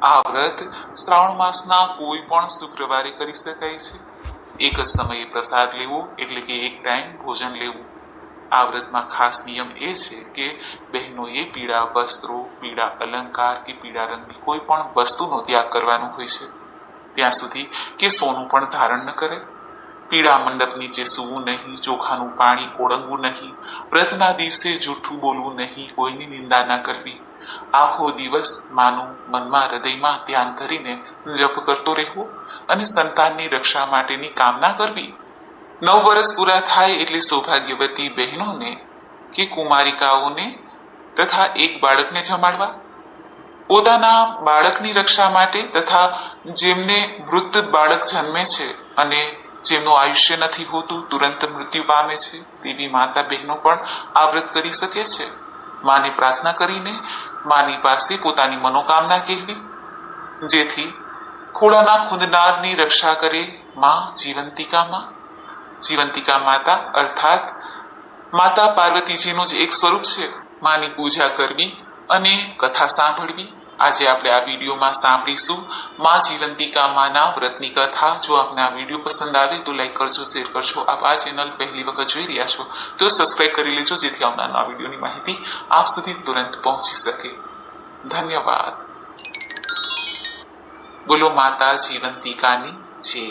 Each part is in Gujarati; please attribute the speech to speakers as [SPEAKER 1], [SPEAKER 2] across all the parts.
[SPEAKER 1] આ વ્રત શ્રાવણ માસના કોઈ પણ શુક્રવારે કરી શકાય છે. એક જ સમયે પ્રસાદ લેવો એટલે કે એક ટાઈમ ભોજન લેવું. આ વ્રતમાં ખાસ નિયમ એ છે કે બહેનોએ પીળા વસ્ત્રો, પીળા અલંકાર કે પીળા રંગની કોઈ પણ વસ્તુનો ત્યાગ કરવાનો હોય છે, ત્યાં સુધી કે સોનું પણ ધારણ ન કરે. પીળા મંડપ નીચે સૂવું નહીં, ચોખાનું પાણી ઓળંગવું નહીં, વ્રતના દિવસે જૂઠું બોલવું નહીં, કોઈની નિંદા ના કરવી. આખો દિવસ માનું મનમાં હૃદયમાં ધ્યાન ધરીને જપ કરતો રહેવો અને સંતાનની રક્ષા માટેની કામના કરવી. 9 વર્ષ પૂરા થાય એટલે સૌભાગ્યવતી બહેનોને કે કુમારિકાઓને તથા એક બાળકને જમાડવા. પોતાના બાળકની રક્ષા માટે તથા જેમને મૃત બાળક જન્મે છે અને જેમનું આયુષ્ય નથી હોતું, તુરંત મૃત્યુ પામે છે, તેવી માતા બહેનો પણ આ વ્રત કરી શકે છે. માને પ્રાર્થના કરીને માની પાસે પોતાની મનોકામના કહેવી, જેથી ખોળાના ખૂંદનારની રક્ષા કરે માં જીવંતિકામાં. જીવંતિકા માતા અર્થાત માતા પાર્વતીજીનું જ એક સ્વરૂપ છે. માની પૂજા કરવી અને કથા સાંભળવી. આજે આપણે આ વિડીયોમાં સાંભળીશું માં જીવંતિકા માના વ્રતની કથા. જો આપને આ વિડીયો પસંદ આવે તો લાઈક કરજો, શેર કરજો. આપ આ ચેનલ પહેલી વખત જોઈ રહ્યા છો તો સબસ્ક્રાઈબ કરી લેજો, જેથી આવનારા વિડીયોની માહિતી આપ સુધી તુરંત પહોંચી શકે. ધન્યવાદ. બોલો માતા જીવંતિકાની જય.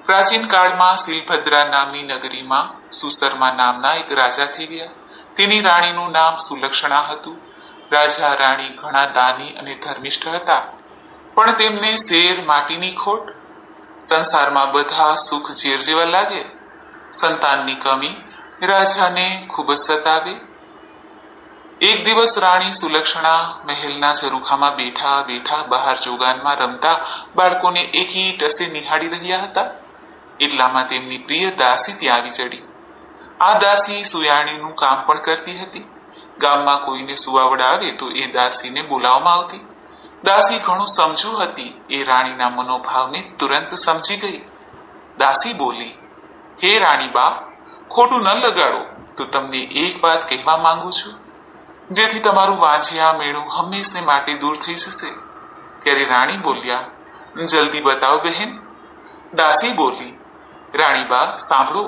[SPEAKER 1] પ્રાચીન કાળમાં શિલભદ્રા નામની નગરીમાં સુશર્મા નામના એક રાજા થઈ ગયા. તેની રાણીનું નામ સુલક્ષણા હતું. રાજા રાણી ઘણા દાની અને ધર્મિષ્ઠ હતા, પણ તેમને શેર માટીની ખોટ. સંસારમાં બધા સુખ ઝેર જેવા લાગે. સંતાનની કમી રાજાને ખૂબ જ સતાવે. એક દિવસ રાણી સુલક્ષણા મહેલના ઝરૂખામાં બેઠા બેઠા બહાર ચોગાનમાં રમતા બાળકોને એકી ટસે નિહાળી રહ્યા હતા. એટલામાં તેમની પ્રિય દાસી ત્યાં આવી ચડી. આ દાસી સુયાણીનું કામ પણ કરતી હતી. ગામમાં કોઈને સુવાવડ આવે તો એ દાસીને બોલાવવામાં આવતી. દાસી ઘણું સમજુ હતી. એ રાણીના મનોભાવને તુરંત સમજી ગઈ. દાસી બોલી, હે રાણીબા, ખોટું ન લગાડો તો તમને એક વાત કહેવા માંગુ છું, જેથી તમારું વાંજિયા મેળું હંમેશને માટે દૂર થઈ જશે. ત્યારે રાણી બોલ્યા, જલ્દી બતાવો બહેન. દાસી બોલી, રાણીબા સાંભળો,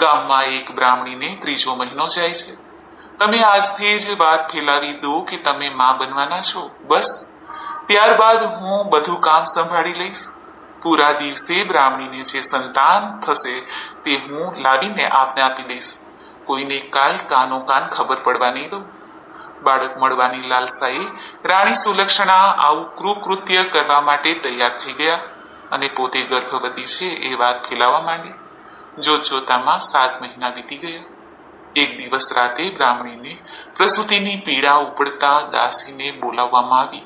[SPEAKER 1] ગામમાં એક બ્રાહ્મણીને 3જો મહિનો જાય છે. તમે આજથી જ વાત ફેલાવી દો કે તમે માં બનવાના છો. બસ ત્યારબાદ હું બધું કામ સંભાળી લઈશ. પૂરા દિવસે બ્રાહ્મણીને જે સંતાન થશે તે હું લાવીને આપને આપી દઈશ. કોઈને કાંઈ કાનો કાન ખબર પડવા નહીં દઉં. બાળક મળવાની લાલસાએ રાણી સુલક્ષણા આવું કૃત્ય કરવા માટે તૈયાર થઈ ગયા અને પોતે ગર્ભવતી છે એ વાત ફેલાવવા માંડી. જોતજોતામાં 7 મહિના વીતી ગયા. એક દિવસ રાતે બ્રાહ્મણીને પ્રસૂતિની પીડા ઉપડતા દાસીને બોલાવવામાં આવી.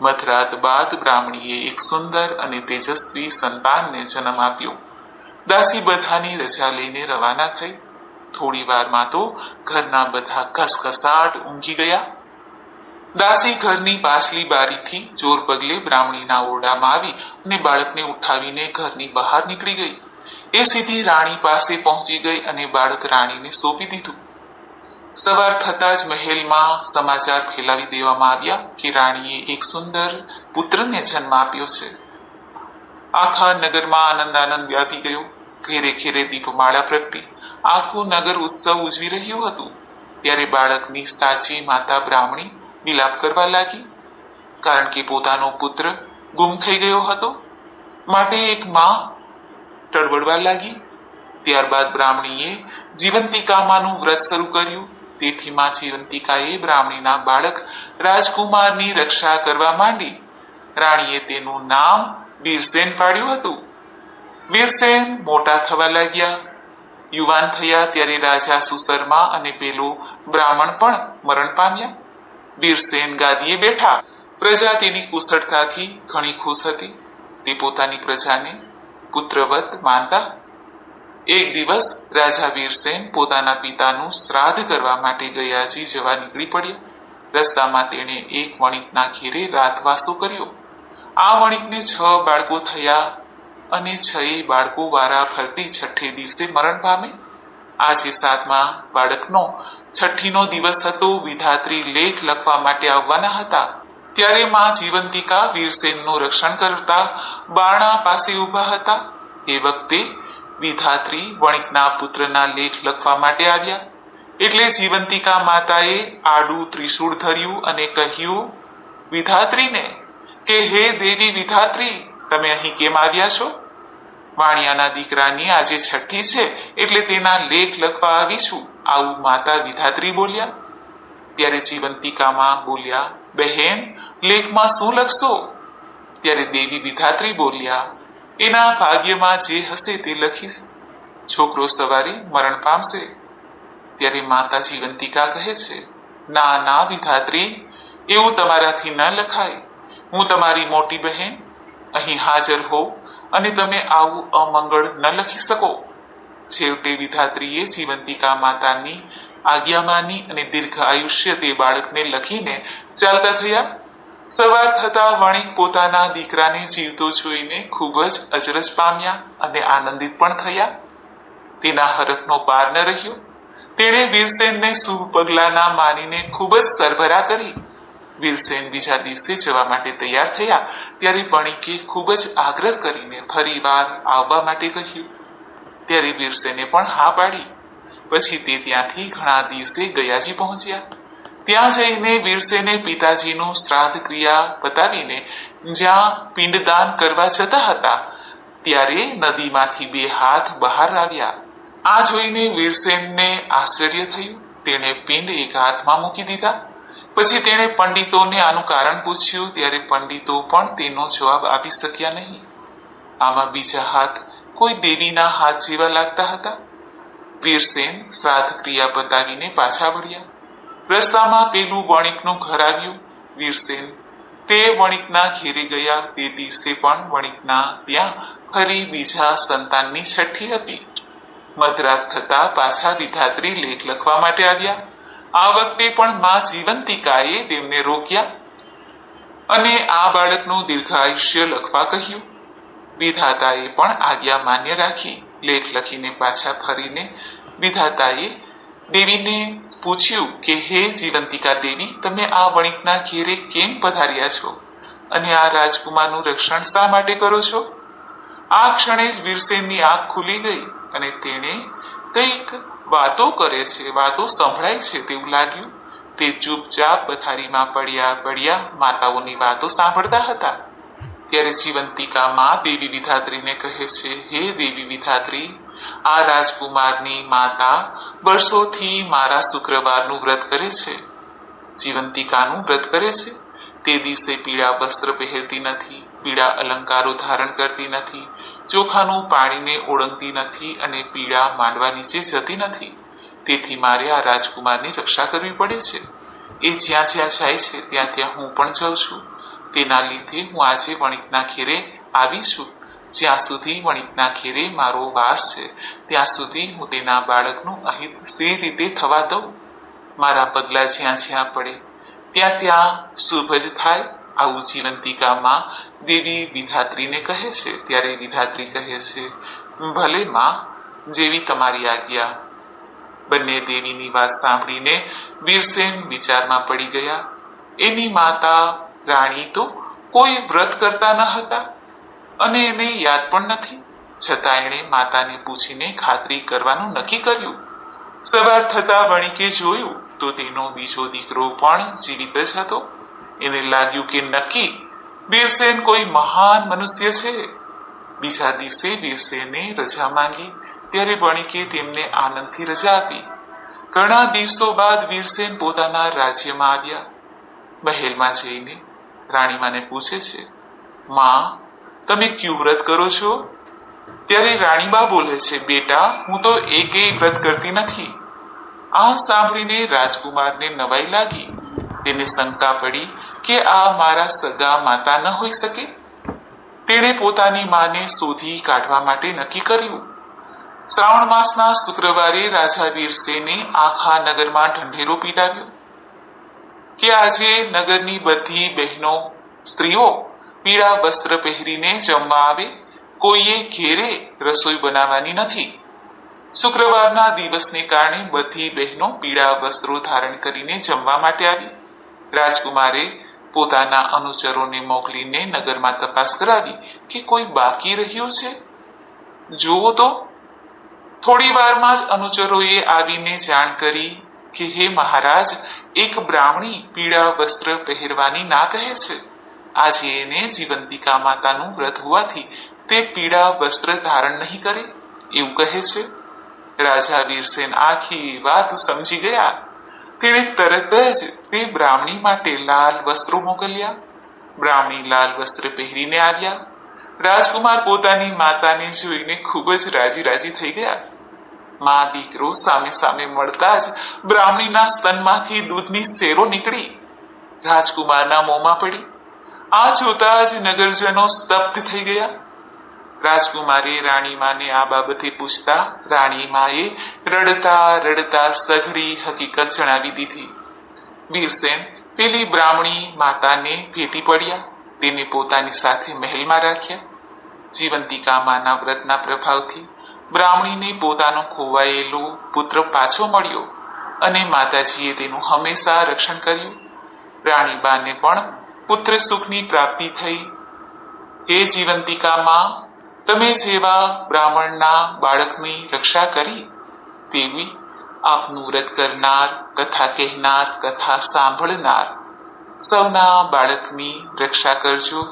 [SPEAKER 1] મધરાત બાદ બ્રાહ્મણીએ એક સુંદર અને તેજસ્વી સંતાનને જન્મ આપ્યો. દાસી બધાની રજા લઈને રવાના થઈ. થોડી વારમાં તો ઘરના બધા ઘસઘસાટ ઊંઘી ગયા. દાસી ઘરની પાછલી બારીથી જોર પગલે બ્રાહ્મણીના ઓરડામાં આવી અને બાળકને ઉઠાવીને ઘરની બહાર નીકળી ગઈ. એ સીધી રાણી પાસે પહોંચી ગઈ અને બાળક રાણીને સોંપી દીધું. સવાર થતાં જ મહેલમાં સમાચાર ફેલાવી દેવામાં આવ્યા કે રાણીએ એક સુંદર પુત્રને જન્મ આપ્યો છે. આખા નગરમાં આનંદ વ્યાપી ગયો. ઘેરે ઘેરે દીપમાળા પ્રગટી. આખું નગર ઉત્સવ ઉજવી રહ્યું હતું. ત્યારે બાળકની સાચી માતા બ્રાહ્મણી વિલાપ કરવા લાગી, કારણ કે પોતાનો પુત્ર ગુમ થઈ ગયો હતો. માટે એક માં ટળવળવા લાગી. ત્યારબાદ બ્રાહ્મણીએ જીવંતિકામાનું વ્રત શરૂ કર્યું. તેથી માં જીવંતિકાએ બ્રાહ્મણીના બાળક રાજકુમારની રક્ષા કરવા માંડી. રાણીએ તેનું નામ વીરસેન પાડ્યું હતું. વીરસેન મોટા થવા લાગ્યા. યુવાન થયા ત્યારે રાજા સુશર્મા અને પેલો બ્રાહ્મણ પણ મરણ પામ્યા. વીરસેન ગાદીએ બેઠા. પ્રજા તેની કુશળતાથી ઘણી ખુશ હતી. તે પોતાની પ્રજાને પુત્રવત માનતા. એક દિવસ રાજા વીરસેન પોતાના પિતાનું શ્રાદ્ધ કરવા માટે ગયાજી જવા નીકળી પડ્યા. રસ્તામાં તેણે એક વણિકના ઘેરે રાતવાસો કર્યો. આ વણિકને 6 બાળકો થયા અને 6 બાળકો વારા ફરતી 6ઠે દિવસે મરણ પામે. આજે 7મા બાળકનો 6ઠ્ઠીનો દિવસ હતો. વિધાત્રી લેખ લખવા માટે આવવાના હતા. ત્યારે માં જીવંતિકા વીરસેનનું રક્ષણ કરતા બારણા પાસે ઊભા હતા. એ વખતે વિધાત્રી વણિકના પુત્રના લેખ લખવા માટે આવ્યા. એટલે જીવંતિકા માતાએ આડું ત્રિશૂળ ધર્યું અને કહ્યું વિધાત્રીને કે હે દેવી વિધાત્રી, તમે અહીં કેમ આવ્યા છો? વાણિયાના દીકરાની આજે છઠ્ઠી છે, એટલે તેના લેખ લખવા આવી છું, આવું માતા વિધાત્રી બોલ્યા. ત્યારે જીવંતિકામાં બોલ્યા, બહેન, લેખમાં શું લખશો? ત્યારે દેવી વિધાત્રી બોલ્યા, એના ભાગ્યમાં જે હશે તે લખીશ. છોકરો સવારે મરણ પામશે. ત્યારે માતા જીવંતિકા કહે છે, ના ના વિધાત્રી, એવું તમારાથી ન લખાય. હું તમારી મોટી બહેન અહીં હાજર હોઉં અને તમે આવું અમંગળ ન લખી શકો. છેવટે વિધાત્રીએ જીવંતિકા માતાની આજ્ઞા માની અને દીર્ઘ આયુષ્ય તે બાળકને લખીને ચાલતા થયા. સવાર થતા વણિક પોતાના દીકરાને જીવતો જોઈને ખૂબ જ અચરજ પામ્યા અને આનંદિત પણ થયા. તેના હરખનો પાર ન રહ્યો. તેણે વીરસેનને શુભ પગલાના માનીને ખૂબ જ સરભરા કરી. વીરસેન બીજા દિવસે જવા માટે તૈયાર થયા ત્યારે વણિકે ખૂબ જ આગ્રહ કરીને ફરી વાર આવવા માટે કહ્યું. ત્યારે વીરસેને પણ હા પાડી. પછી તે ત્યાંથી ઘણા દિવસે ગયાજી પહોંચ્યા. ત્યાં જઈને વીરસેને પિતાજીનું શ્રાદ્ધ ક્રિયા બતાવીને જ્યાં પિંડદાન કરવા જતા હતા ત્યારે નદીમાંથી 2 હાથ બહાર આવ્યા. આ જોઈને વીરસેનને આશ્ચર્ય થયું. તેણે પિંડ એક હાથમાં મૂકી દીધા. પછી તેણે પંડિતોને આનું કારણ પૂછ્યું ત્યારે પંડિતો પણ તેનો જવાબ આપી શક્યા નહીં. આમાં બીજા હાથ કોઈ દેવીના હાથ જેવા લાગતા હતા. વીરસેન શ્રાદ્ધ ક્રિયા બતાવીને પાછા વળ્યા. રસ્તામાં પેલું વણિકનું ઘર આવ્યું. વીરસેન તે વણિકના ઘેરે ગયા. તે દિવસે પણ વણિકના ત્યાં ફરી બીજા સંતાનની છઠ્ઠી હતી. મધરાત થતા પાછા વિધાત્રી લેખ લખવા માટે આવ્યા. આ વખતે પણ માં જીવંતિકાએ તેમને રોક્યા અને આ બાળકનું દીર્ઘાયુષ્ય લખવા કહ્યું. વિધાતાએ પણ આજ્ઞા માન્ય રાખી. લેખ લખીને પાછા ફરીને વિધાતાએ દેવીને પૂછ્યું કે હે જીવંતિકા દેવી, તમે આ વણિકના ઘેરે કેમ પધાર્યા છો અને આ રાજકુમારનું રક્ષણ શા માટે કરો છો? આ ક્ષણે જ વીરસેનની આંખ ખુલી ગઈ અને તેણે કંઈક વાતો કરે છે, વાતો સંભળાય છે તેવું લાગ્યું. તે ચૂપચાપ પથારીમાં પડ્યા માતાઓની વાતો સાંભળતા હતા. ત્યારે જીવંતિકા માં દેવી વિધાત્રીને કહે છે, હે દેવી વિધાત્રી, આ રાજકુમારની માતા વર્ષોથી મારા શુક્રવારનું વ્રત કરે છે. જીવંતિકાનું વ્રત કરે છે. તે દિવસે પીળા વસ્ત્ર પહેરતી નથી, પીળા અલંકારો ધારણ કરતી નથી, ચોખાનું પાણીને ઓળંગતી નથી અને પીળા માંડવા નીચે જતી નથી. તેથી મારે આ રાજકુમારની રક્ષા કરવી પડે છે. એ જ્યાં જ્યાં જાય છે ત્યાં ત્યાં હું પણ જાઉં છું. તેના લીધે હું આજે વણિકના ઘેરે આવી છું. જ્યાં સુધી વણિકના ઘેરે મારો વાસ છે ત્યાં સુધી હું તેના બાળકનું અહિત સે રીતે થવા દઉં. મારા પગલા જ્યાં જ્યાં પડે ત્યાં ત્યાં શુભ જ થાય, આવું જીવંતિકામાં દેવી વિધાત્રીને કહે છે. ત્યારે વિધાત્રી કહે છે, ભલે માં, જેવી તમારી આજ્ઞા. બંને દેવીની વાત સાંભળીને વીરસેન વિચારમાં પડી ગયા. એની માતા રાણી તો કોઈ વ્રત કરતા ન હતા અને એને યાદ પણ નથી. છતાં એણે માતાને પૂછીને ખાતરી કરવાનું નક્કી કર્યું. સવાર થતા વણિકે જોયું તો તેનો બીજો દીકરો પણ જીવિત જ હતો. એને લાગ્યું કે નક્કી વીરસેન કોઈ મહાન મનુષ્ય છે. બીજા દિવસે વીરસેને રજા માંગી ત્યારે વણિકે તેમને આનંદથી રજા આપી. ઘણા દિવસો બાદ વીરસેન પોતાના રાજ્યમાં આવ્યા. મહેલમાં જઈને રાણીમાને પૂછે છે, માં, તમે ક્યું વ્રત કરો છો? ત્યારે રાણીબા બોલે છે, બેટા, હું તો એકેય વ્રત કરતી નથી. આ સાંભળીને રાજકુમારને નવાઈ લાગી. તેને શંકા પડી કે આ મારા સગા માતા ન હોઈ શકે. તેણે પોતાની માને શોધી કાઢવા માટે નક્કી કર્યું. શ્રાવણ માસના શુક્રવારે રાજા વીરસેને આખા નગરમાં ઢંઢેરો પીટાવ્યો કે આજે નગરની બધી બહેનો સ્ત્રીઓ પીળા વસ્ત્ર પહેરીને જમવા આવે. કોઈએ ઘેરે રસોઈ બનાવવાની નથી. શુક્રવારના દિવસને કારણે બધી બહેનો પીળા વસ્ત્રો ધારણ કરીને જમવા માટે આવી. રાજકુમારે પોતાના અનુચરોને મોકલીને નગરમાં તપાસ કરાવી કે કોઈ બાકી રહ્યું છે. જુઓ તો, થોડી વારમાં જ અનુચરોએ આવીને જાણ કરી કે હે મહારાજ, એક બ્રાહ્મણી પીળા વસ્ત્ર પહેરવાની ના કહે છે. આજે એને જીવંતિકા માતાનું વ્રત હોવાથી તે પીળા વસ્ત્ર ધારણ નહીં કરે એવું કહે છે. રાજા વીરસેન આખી વાત સમજી ગયા. તેણે તરત જ તે બ્રાહ્મણી માટે લાલ વસ્ત્રો મોકલ્યા. બ્રાહ્મણી લાલ વસ્ત્ર પહેરીને આવ્યા. રાજકુમાર પોતાની માતાને જોઈને ખૂબ જ રાજી થઈ ગયા. મા દીકરો સામે સામે મળતા જ બ્રાહ્મણીના સ્તનમાંથી દૂધની સેરો નીકળી રાજકુમારના મોંમાં પડી. આ જોતા જ નગરજનો સ્તબ્ધ થઈ ગયા. રાજકુમારે રાણીમાને આ બાબતે પૂછતા રાણીમાએ રડતા સઘળી હકીકત જણાવી દીધી. વીરસેન પેલી બ્રાહ્મણી માતાને ભેટી પડ્યા. તેને પોતાની સાથે મહેલમાં રાખ્યા. જીવંતિકા માના વ્રતના પ્રભાવથી બ્રાહ્મણીને પોતાનો ખોવાયેલો પુત્ર પાછો મળ્યો અને માતાજીએ તેનું હંમેશા રક્ષણ કર્યું. રાણીબાને પણ પુત્ર સુખની પ્રાપ્તિ થઈ. હે જીવંતિકા માં, તમે જેવા બ્રાહ્મણના બાળકની રક્ષા કરી તેવી આપનું વ્રત કરનાર, કથા કહેનાર, કથા સાંભળનાર સૌના બાળકની રક્ષા કરજો.